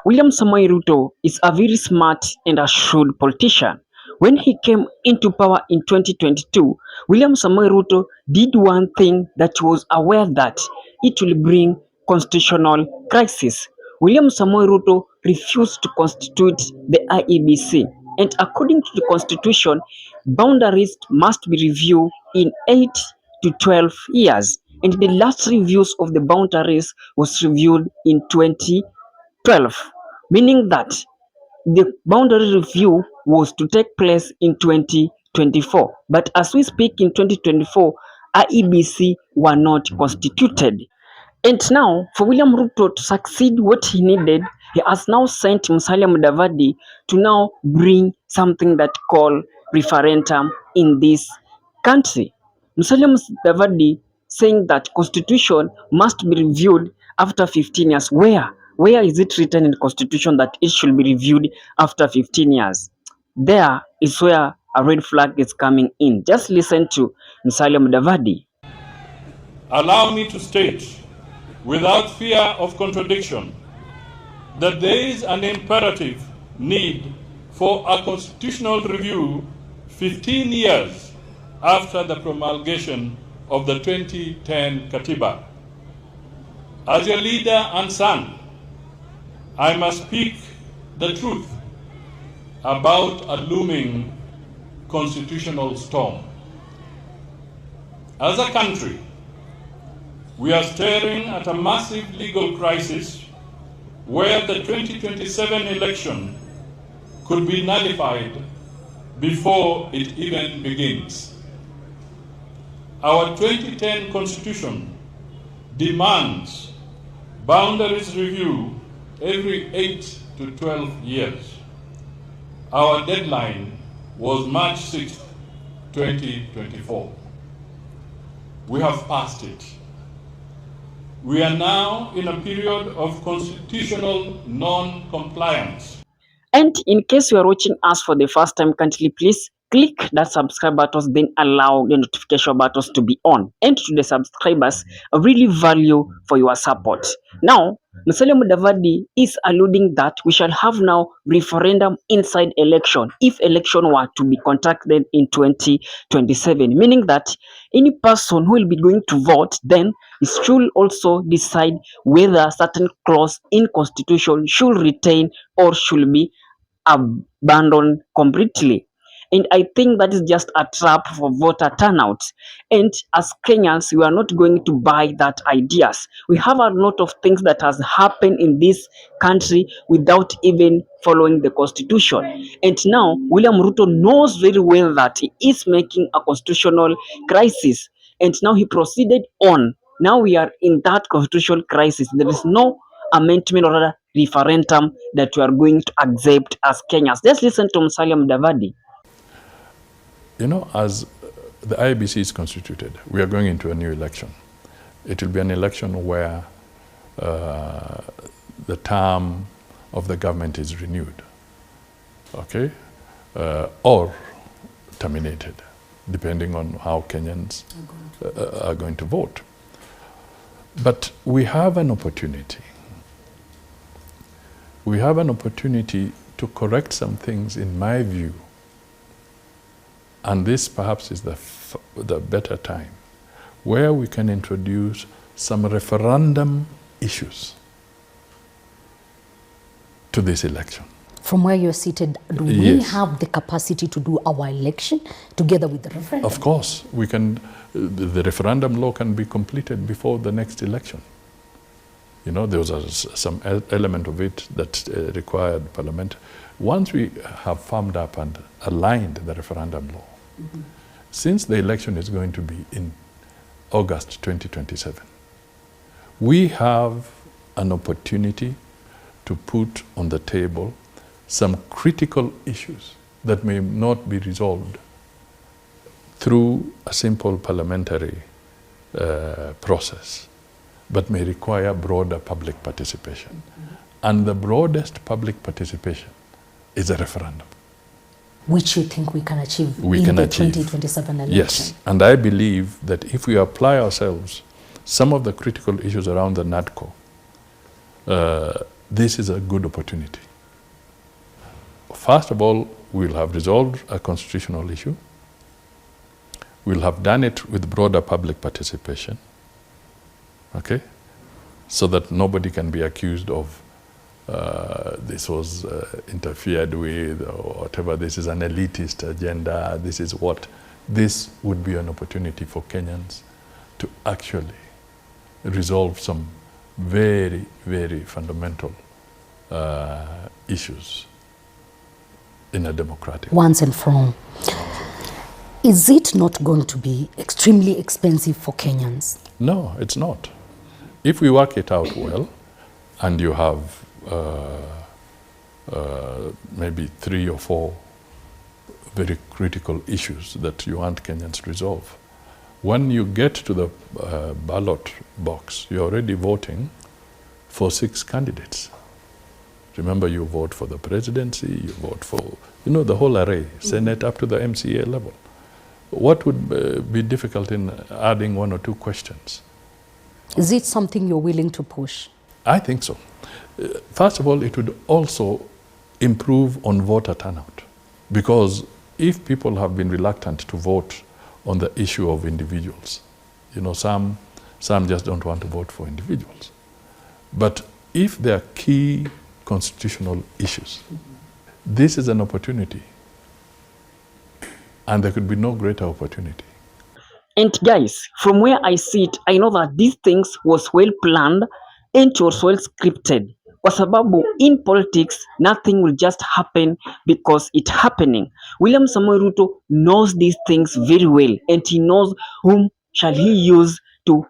William Samoei Ruto is a very smart and a shrewd politician. When he came into power in 2022, William Samoei Ruto did one thing that he was aware that it will bring constitutional crisis. William Samoei Ruto refused to constitute the IEBC, and according to the constitution, boundaries must be reviewed in 8 to 12 years, and the last reviews of the boundaries was reviewed in 2012, meaning that the boundary review was to take place in 2024. But as we speak in 2024, IEBC were not constituted. And now, for William Ruto to succeed what he needed, he has now sent Musalia Mudavadi to now bring something that called referendum in this country. Musalia Mudavadi saying that constitution must be reviewed after 15 years. Where is it written in the constitution that it should be reviewed after 15 years? There is where a red flag is coming in. Just listen to Musalia Mudavadi. Allow me to state, without fear of contradiction, that there is an imperative need for a constitutional review 15 years after the promulgation of the 2010 Katiba. As your leader and son, I must speak the truth about a looming constitutional storm. As a country, we are staring at a massive legal crisis where the 2027 election could be nullified before it even begins. Our 2010 Constitution demands boundaries review every 8 to 12 years. Our deadline was March 6, 2024. We have passed it. We are now in a period of constitutional non-compliance. And in case you are watching us for the first time, kindly please click that subscribe button, then allow the notification buttons to be on. And to the subscribers, I really value for your support. Now, Musalia Mudavadi is alluding that we shall have now referendum inside election if election were to be conducted in 2027, meaning that any person who will be going to vote then should also decide whether certain clause in constitution should retain or should be abandoned completely. And I think that is just a trap for voter turnout. And as Kenyans, we are not going to buy that ideas. We have a lot of things that has happened in this country without even following the constitution. And now William Ruto knows very well that he is making a constitutional crisis. And now he proceeded on. Now we are in that constitutional crisis. There is no amendment or other referendum that we are going to accept as Kenyans. Let's listen to Musalia Mudavadi. You know, as the IEBC is constituted, we are going into a new election. It will be an election where the term of the government is renewed, okay, or terminated, depending on how Kenyans are going to vote. But we have an opportunity. We have an opportunity to correct some things, in my view. And this perhaps is the better time, where we can introduce some referendum issues to this election. From where you're seated, do we have the capacity to do our election together with the referendum? Of course, we can. The referendum law can be completed before the next election. You know, there was some element of it that required parliament. Once we have firmed up and aligned the referendum law, since the election is going to be in August 2027, we have an opportunity to put on the table some critical issues that may not be resolved through a simple parliamentary process, but may require broader public participation. And the broadest public participation is a referendum. Which you think we can achieve in the 2027 election? Yes, and I believe that if we apply ourselves some of the critical issues around the NADCO, this is a good opportunity. First of all, we'll have resolved a constitutional issue. We'll have done it with broader public participation, okay? So that nobody can be accused of this was interfered with or whatever, this is an elitist agenda, this is what. This would be an opportunity for Kenyans to actually resolve some very, very fundamental issues in a democratic way. Once and for all. Is it not going to be extremely expensive for Kenyans? No, it's not. If we work it out well, and you have maybe 3 or 4 very critical issues that you want Kenyans to resolve, when you get to the ballot box, you're already voting for 6 candidates. Remember, you vote for the presidency, you vote for, the whole array, Senate up to the MCA level. What would be difficult in adding 1 or 2 questions? Is it something you're willing to push? I think so. First of all, it would also improve on voter turnout, because if people have been reluctant to vote on the issue of individuals, some just don't want to vote for individuals. But if there are key constitutional issues, this is an opportunity, and there could be no greater opportunity. And guys, from where I sit, I know that these things was well planned and it was well scripted. Kwa sababu in politics, nothing will just happen because it's happening. William Samoei Ruto knows these things very well, and he knows whom shall he use to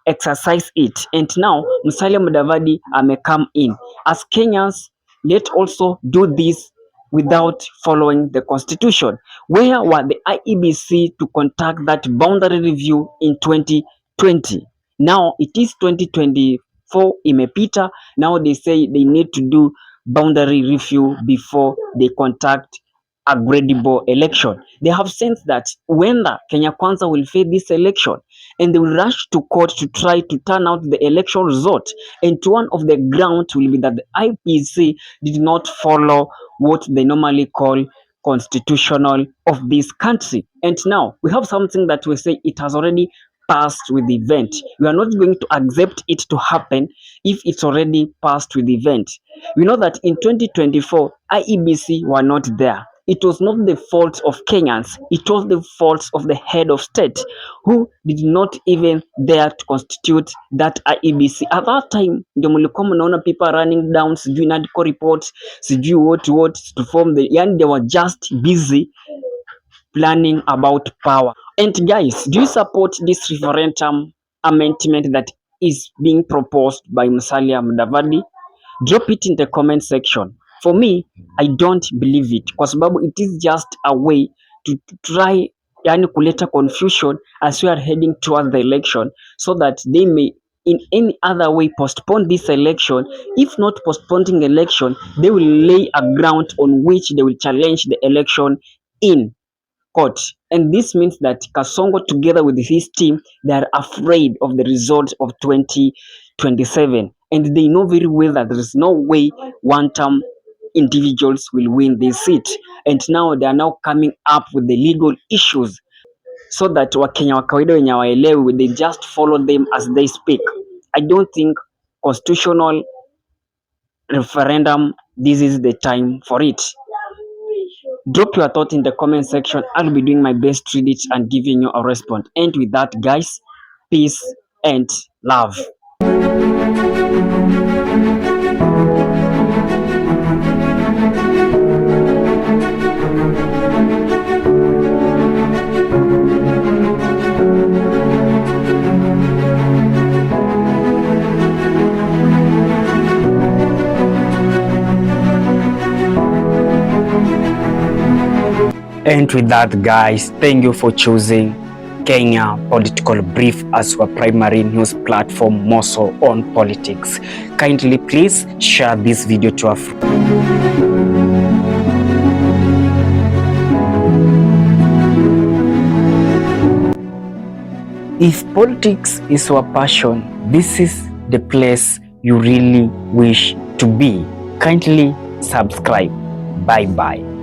exercise it. And now, Musalia Mudavadi may come in. As Kenyans, let's also do this without following the constitution. Where were the IEBC to conduct that boundary review in 2020? Now it is 2024, imepita. Now they say they need to do boundary review before they conduct a credible election. They have sensed that when the Kenya Kwanza will fail this election, and they will rush to court to try to turn out the election result. And one of the grounds will be that the IEBC did not follow what they normally call constitutional of this country. And now we have something that we say it has already passed with the event. We are not going to accept it to happen if it's already passed with the event. We know that in 2024, IEBC were not there. It was not the fault of Kenyans. It was the fault of the head of state, who did not even dare to constitute that IEBC. At that time, ndio mlikuwa mnaona people running down, sijui NADCO reports, sijui what to form the, and they were just busy planning about power. And guys, do you support this referendum amendment that is being proposed by Musalia Mudavadi? Drop it in the comment section. For me, I don't believe it, kwa sababu it is just a way to try kuleta confusion as we are heading towards the election, so that they may in any other way postpone this election. If not postponing the election, they will lay a ground on which they will challenge the election in court. And this means that Kasongo, together with his team, they are afraid of the result of 2027. And they know very well that there is no way one-term individuals will win this seat. And now they are now coming up with the legal issues, so that Wakenya wa kawaida wenye waelewi, they just follow them as they speak. I don't think constitutional referendum, this is the time for it. Drop your thought in the comment section. I'll be doing my best to read it and giving you a response. And with that, guys, peace and love. And with that, guys, thank you for choosing Kenya Political Brief as your primary news platform, more so on politics. Kindly please share this video to a friend. If politics is your passion, this is the place you really wish to be. Kindly subscribe. Bye bye.